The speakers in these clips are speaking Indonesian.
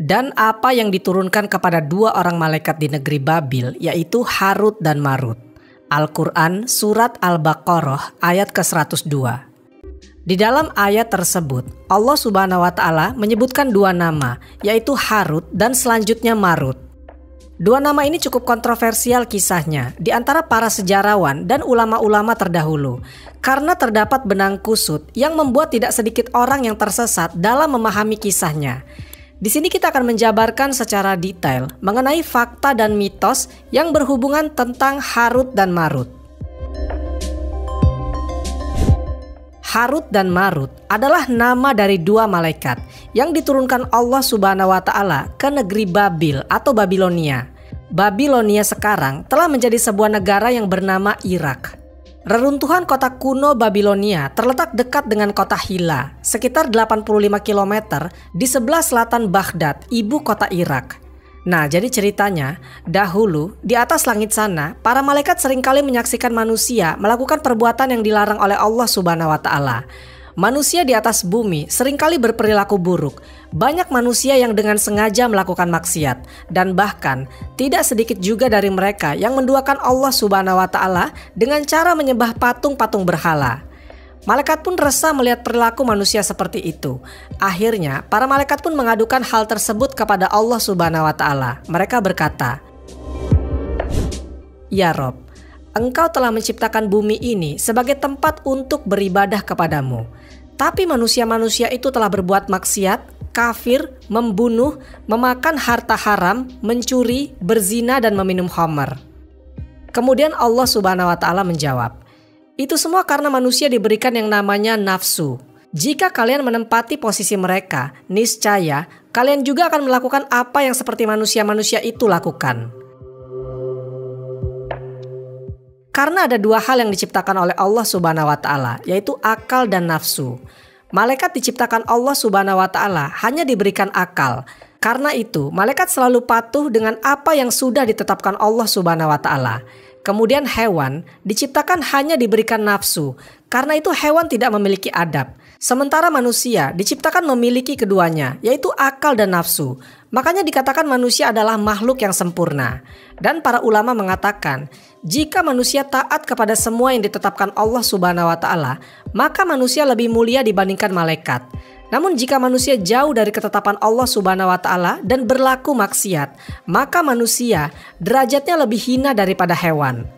Dan apa yang diturunkan kepada dua orang malaikat di negeri Babil, yaitu Harut dan Marut. Al-Quran Surat Al-Baqarah ayat ke-102. Di dalam ayat tersebut, Allah Subhanahu wa Ta'ala menyebutkan dua nama, yaitu Harut dan selanjutnya Marut. Dua nama ini cukup kontroversial kisahnya di antara para sejarawan dan ulama-ulama terdahulu, karena terdapat benang kusut yang membuat tidak sedikit orang yang tersesat dalam memahami kisahnya. Di sini kita akan menjabarkan secara detail mengenai fakta dan mitos yang berhubungan tentang Harut dan Marut. Harut dan Marut adalah nama dari dua malaikat yang diturunkan Allah Subhanahu wa Ta'ala ke negeri Babil atau Babilonia. Babilonia sekarang telah menjadi sebuah negara yang bernama Irak. Reruntuhan kota kuno Babilonia terletak dekat dengan kota Hilla, sekitar 85 km di sebelah selatan Baghdad, ibu kota Irak. Nah, jadi ceritanya, dahulu di atas langit sana, para malaikat seringkali menyaksikan manusia melakukan perbuatan yang dilarang oleh Allah Subhanahu wa Ta'ala. Manusia di atas bumi seringkali berperilaku buruk. Banyak manusia yang dengan sengaja melakukan maksiat, dan bahkan tidak sedikit juga dari mereka yang menduakan Allah Subhanahu wa Ta'ala dengan cara menyembah patung-patung berhala. Malaikat pun resah melihat perilaku manusia seperti itu. Akhirnya, para malaikat pun mengadukan hal tersebut kepada Allah Subhanahu wa Ta'ala. Mereka berkata, "Ya Rob, Engkau telah menciptakan bumi ini sebagai tempat untuk beribadah kepadamu. Tapi manusia-manusia itu telah berbuat maksiat, kafir, membunuh, memakan harta haram, mencuri, berzina, dan meminum khamar." Kemudian Allah Subhanahu wa Ta'ala menjawab, "Itu semua karena manusia diberikan yang namanya nafsu. Jika kalian menempati posisi mereka, niscaya kalian juga akan melakukan apa yang seperti manusia-manusia itu lakukan." Karena ada dua hal yang diciptakan oleh Allah Subhanahu wa Ta'ala, yaitu akal dan nafsu. Malaikat diciptakan Allah Subhanahu wa Ta'ala hanya diberikan akal. Karena itu, malaikat selalu patuh dengan apa yang sudah ditetapkan Allah Subhanahu wa Ta'ala. Kemudian hewan diciptakan hanya diberikan nafsu. Karena itu hewan tidak memiliki adab. Sementara manusia diciptakan memiliki keduanya, yaitu akal dan nafsu. Makanya dikatakan manusia adalah makhluk yang sempurna. Dan para ulama mengatakan, jika manusia taat kepada semua yang ditetapkan Allah Subhanahu wa Ta'ala, maka manusia lebih mulia dibandingkan malaikat. Namun jika manusia jauh dari ketetapan Allah Subhanahu wa Ta'ala dan berlaku maksiat, maka manusia derajatnya lebih hina daripada hewan.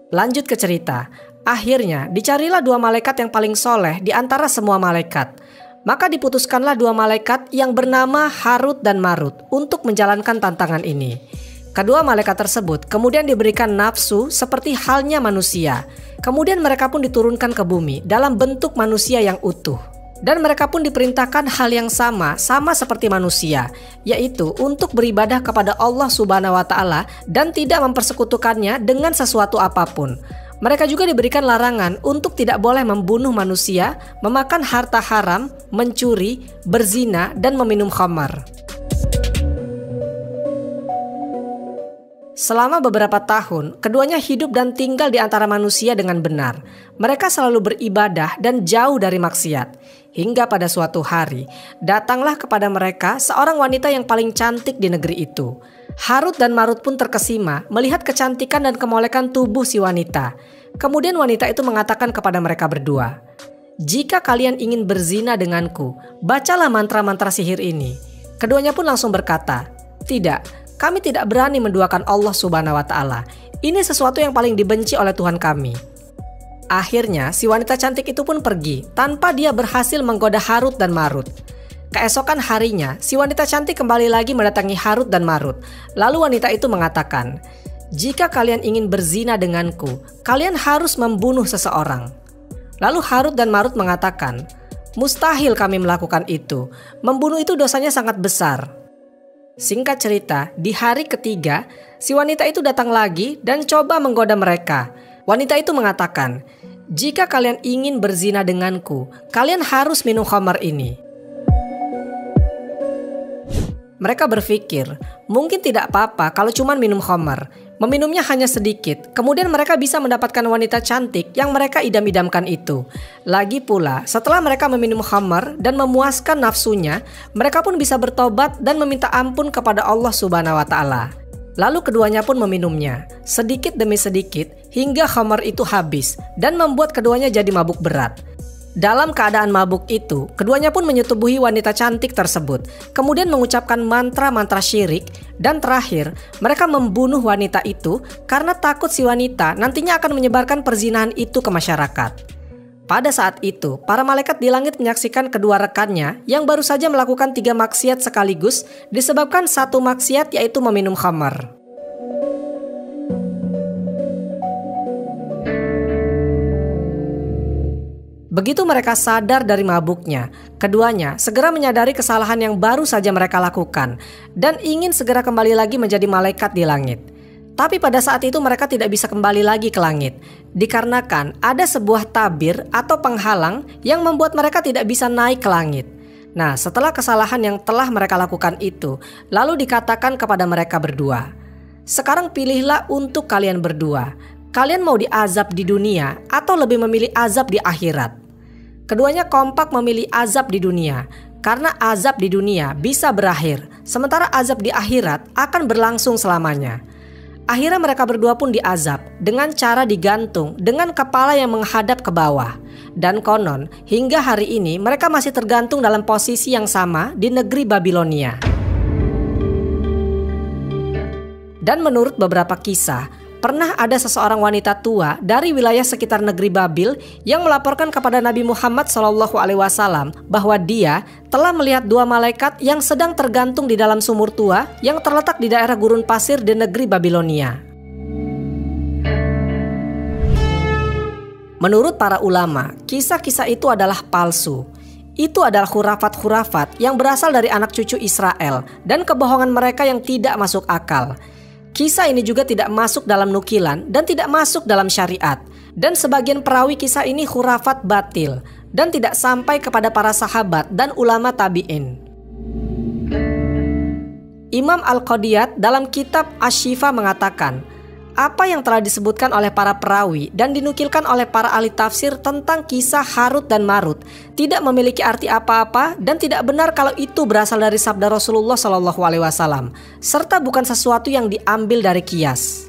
Lanjut ke cerita. Akhirnya dicarilah dua malaikat yang paling soleh di antara semua malaikat. Maka diputuskanlah dua malaikat yang bernama Harut dan Marut untuk menjalankan tantangan ini. Kedua malaikat tersebut kemudian diberikan nafsu seperti halnya manusia. Kemudian mereka pun diturunkan ke bumi dalam bentuk manusia yang utuh. Dan mereka pun diperintahkan hal yang sama seperti manusia, yaitu untuk beribadah kepada Allah Subhanahu wa Ta'ala dan tidak mempersekutukannya dengan sesuatu apapun. Mereka juga diberikan larangan untuk tidak boleh membunuh manusia, memakan harta haram, mencuri, berzina, dan meminum khamar. Selama beberapa tahun, keduanya hidup dan tinggal di antara manusia dengan benar. Mereka selalu beribadah dan jauh dari maksiat. Hingga pada suatu hari, datanglah kepada mereka seorang wanita yang paling cantik di negeri itu. Harut dan Marut pun terkesima melihat kecantikan dan kemolekan tubuh si wanita. Kemudian wanita itu mengatakan kepada mereka berdua, "Jika kalian ingin berzina denganku, bacalah mantra-mantra sihir ini." Keduanya pun langsung berkata, "Tidak, kami tidak berani menduakan Allah Subhanahu wa Ta'ala. Ini sesuatu yang paling dibenci oleh Tuhan kami." Akhirnya si wanita cantik itu pun pergi tanpa dia berhasil menggoda Harut dan Marut. Keesokan harinya si wanita cantik kembali lagi mendatangi Harut dan Marut. Lalu wanita itu mengatakan, "Jika kalian ingin berzina denganku, kalian harus membunuh seseorang." Lalu Harut dan Marut mengatakan, "Mustahil kami melakukan itu. Membunuh itu dosanya sangat besar." Singkat cerita, di hari ketiga, si wanita itu datang lagi dan coba menggoda mereka. Wanita itu mengatakan, "Jika kalian ingin berzina denganku, kalian harus minum khamar ini." Mereka berpikir, mungkin tidak apa-apa kalau cuma minum khamar. Meminumnya hanya sedikit, kemudian mereka bisa mendapatkan wanita cantik yang mereka idam-idamkan itu. Lagi pula, setelah mereka meminum khamar dan memuaskan nafsunya, mereka pun bisa bertobat dan meminta ampun kepada Allah Subhanahu wa Ta'ala. Lalu keduanya pun meminumnya, sedikit demi sedikit, hingga khamar itu habis dan membuat keduanya jadi mabuk berat. Dalam keadaan mabuk itu, keduanya pun menyetubuhi wanita cantik tersebut, kemudian mengucapkan mantra-mantra syirik, dan terakhir, mereka membunuh wanita itu karena takut si wanita nantinya akan menyebarkan perzinahan itu ke masyarakat. Pada saat itu, para malaikat di langit menyaksikan kedua rekannya yang baru saja melakukan 3 maksiat sekaligus disebabkan satu maksiat yaitu meminum khamar. Begitu mereka sadar dari mabuknya, keduanya segera menyadari kesalahan yang baru saja mereka lakukan dan ingin segera kembali lagi menjadi malaikat di langit. Tapi pada saat itu mereka tidak bisa kembali lagi ke langit, dikarenakan ada sebuah tabir atau penghalang yang membuat mereka tidak bisa naik ke langit. Nah, setelah kesalahan yang telah mereka lakukan itu, lalu dikatakan kepada mereka berdua, "Sekarang pilihlah untuk kalian berdua, kalian mau diazab di dunia atau lebih memilih azab di akhirat?" Keduanya kompak memilih azab di dunia, karena azab di dunia bisa berakhir, sementara azab di akhirat akan berlangsung selamanya. Akhirnya mereka berdua pun diazab dengan cara digantung dengan kepala yang menghadap ke bawah. Dan konon, hingga hari ini mereka masih tergantung dalam posisi yang sama di negeri Babilonia. Dan menurut beberapa kisah, pernah ada seseorang wanita tua dari wilayah sekitar negeri Babil yang melaporkan kepada Nabi Muhammad SAW bahwa dia telah melihat 2 malaikat yang sedang tergantung di dalam sumur tua yang terletak di daerah gurun pasir di negeri Babilonia. Menurut para ulama, kisah-kisah itu adalah palsu. Itu adalah khurafat-khurafat yang berasal dari anak cucu Israel dan kebohongan mereka yang tidak masuk akal. Kisah ini juga tidak masuk dalam nukilan dan tidak masuk dalam syariat. Dan sebagian perawi kisah ini khurafat batil dan tidak sampai kepada para sahabat dan ulama tabi'in. Imam Al-Qadiyat dalam kitab Asy-Syifa mengatakan, apa yang telah disebutkan oleh para perawi dan dinukilkan oleh para ahli tafsir tentang kisah Harut dan Marut tidak memiliki arti apa-apa dan tidak benar kalau itu berasal dari sabda Rasulullah SAW, serta bukan sesuatu yang diambil dari qiyas.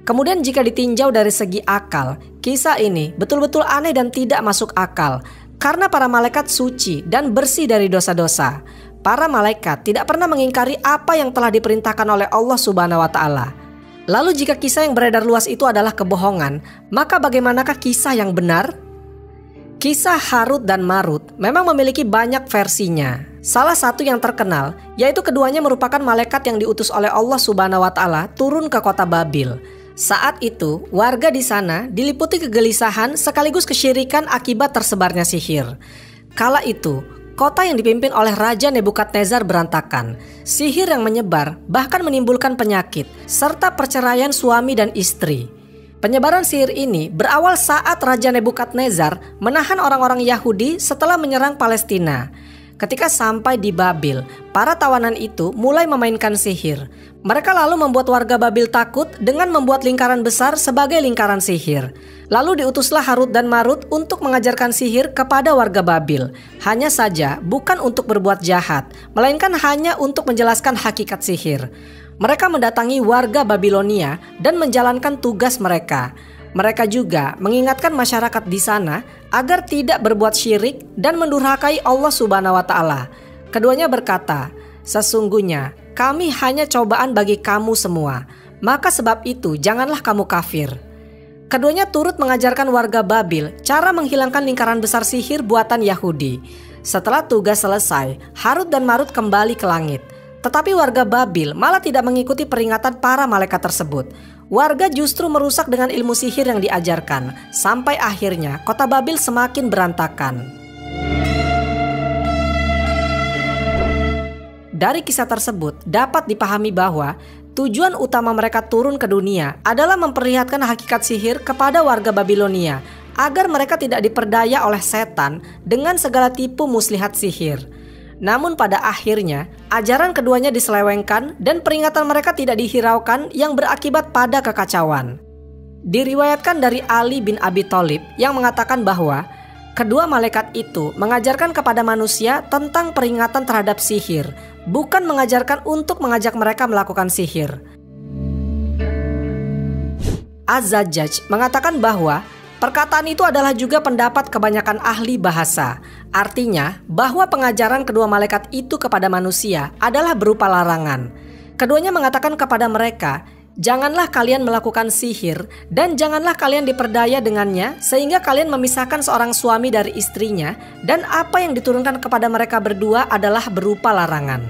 Kemudian jika ditinjau dari segi akal, kisah ini betul-betul aneh dan tidak masuk akal karena para malaikat suci dan bersih dari dosa-dosa. Para malaikat tidak pernah mengingkari apa yang telah diperintahkan oleh Allah Subhanahu wa Ta'ala. Lalu jika kisah yang beredar luas itu adalah kebohongan, maka bagaimanakah kisah yang benar? Kisah Harut dan Marut memang memiliki banyak versinya. Salah satu yang terkenal yaitu keduanya merupakan malaikat yang diutus oleh Allah Subhanahu wa Ta'ala turun ke kota Babil. Saat itu warga di sana diliputi kegelisahan sekaligus kesyirikan akibat tersebarnya sihir. Kala itu kota yang dipimpin oleh Raja Nebukadnezar berantakan. Sihir yang menyebar bahkan menimbulkan penyakit serta perceraian suami dan istri. Penyebaran sihir ini berawal saat Raja Nebukadnezar menahan orang-orang Yahudi setelah menyerang Palestina. Ketika sampai di Babil, para tawanan itu mulai memainkan sihir. Mereka lalu membuat warga Babil takut dengan membuat lingkaran besar sebagai lingkaran sihir. Lalu diutuslah Harut dan Marut untuk mengajarkan sihir kepada warga Babil. Hanya saja bukan untuk berbuat jahat, melainkan hanya untuk menjelaskan hakikat sihir. Mereka mendatangi warga Babilonia dan menjalankan tugas mereka. Mereka juga mengingatkan masyarakat di sana agar tidak berbuat syirik dan mendurhakai Allah Subhanahu wa Ta'ala. Keduanya berkata, "Sesungguhnya kami hanya cobaan bagi kamu semua, maka sebab itu janganlah kamu kafir." Keduanya turut mengajarkan warga Babil cara menghilangkan lingkaran besar sihir buatan Yahudi. Setelah tugas selesai, Harut dan Marut kembali ke langit. Tetapi warga Babil malah tidak mengikuti peringatan para malaikat tersebut. Warga justru merusak dengan ilmu sihir yang diajarkan, sampai akhirnya kota Babil semakin berantakan. Dari kisah tersebut dapat dipahami bahwa tujuan utama mereka turun ke dunia adalah memperlihatkan hakikat sihir kepada warga Babilonia agar mereka tidak diperdaya oleh setan dengan segala tipu muslihat sihir. Namun pada akhirnya, ajaran keduanya diselewengkan dan peringatan mereka tidak dihiraukan yang berakibat pada kekacauan. Diriwayatkan dari Ali bin Abi Thalib yang mengatakan bahwa kedua malaikat itu mengajarkan kepada manusia tentang peringatan terhadap sihir, bukan mengajarkan untuk mengajak mereka melakukan sihir. Az-Zajjaj mengatakan bahwa perkataan itu adalah juga pendapat kebanyakan ahli bahasa. Artinya bahwa pengajaran kedua malaikat itu kepada manusia adalah berupa larangan. Keduanya mengatakan kepada mereka, janganlah kalian melakukan sihir dan janganlah kalian diperdaya dengannya sehingga kalian memisahkan seorang suami dari istrinya, dan apa yang diturunkan kepada mereka berdua adalah berupa larangan.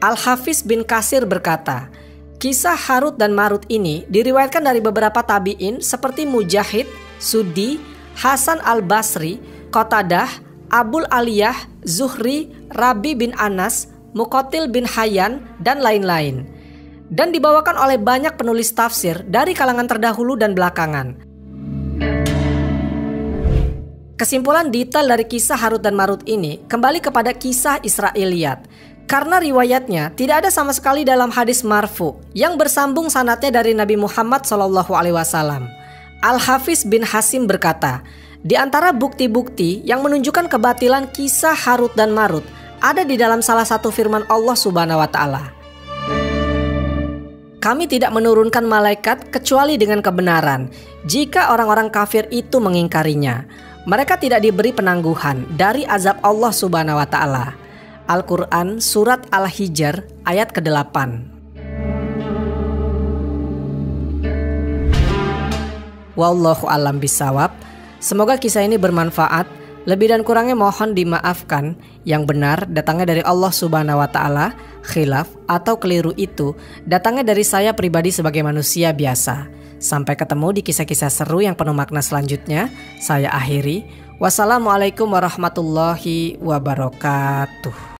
Al-Hafiz bin Katsir berkata, kisah Harut dan Marut ini diriwayatkan dari beberapa tabi'in seperti Mujahid, Suddi, Hasan al-Basri, Qatadah, Abul Aliyah, Zuhri, Rabi bin Anas, Muqatil bin Hayyan, dan lain-lain. Dan dibawakan oleh banyak penulis tafsir dari kalangan terdahulu dan belakangan. Kesimpulan detail dari kisah Harut dan Marut ini kembali kepada kisah Israiliyat. Karena riwayatnya tidak ada sama sekali dalam hadis marfu yang bersambung sanadnya dari Nabi Muhammad SAW. Al-Hafiz bin Hasim berkata, di antara bukti-bukti yang menunjukkan kebatilan kisah Harut dan Marut ada di dalam salah satu firman Allah Subhanahu wa Ta'ala. Kami tidak menurunkan malaikat kecuali dengan kebenaran jika orang-orang kafir itu mengingkarinya. Mereka tidak diberi penangguhan dari azab Allah Subhanahu wa Ta'ala. Al-Quran Surat Al-Hijr ayat ke-8. Wallahu a'lam bishawab. Semoga kisah ini bermanfaat. Lebih dan kurangnya mohon dimaafkan. Yang benar datangnya dari Allah Subhanahu wa Ta'ala. Khilaf atau keliru itu datangnya dari saya pribadi sebagai manusia biasa. Sampai ketemu di kisah-kisah seru yang penuh makna selanjutnya. Saya akhiri. Wassalamualaikum warahmatullahi wabarakatuh.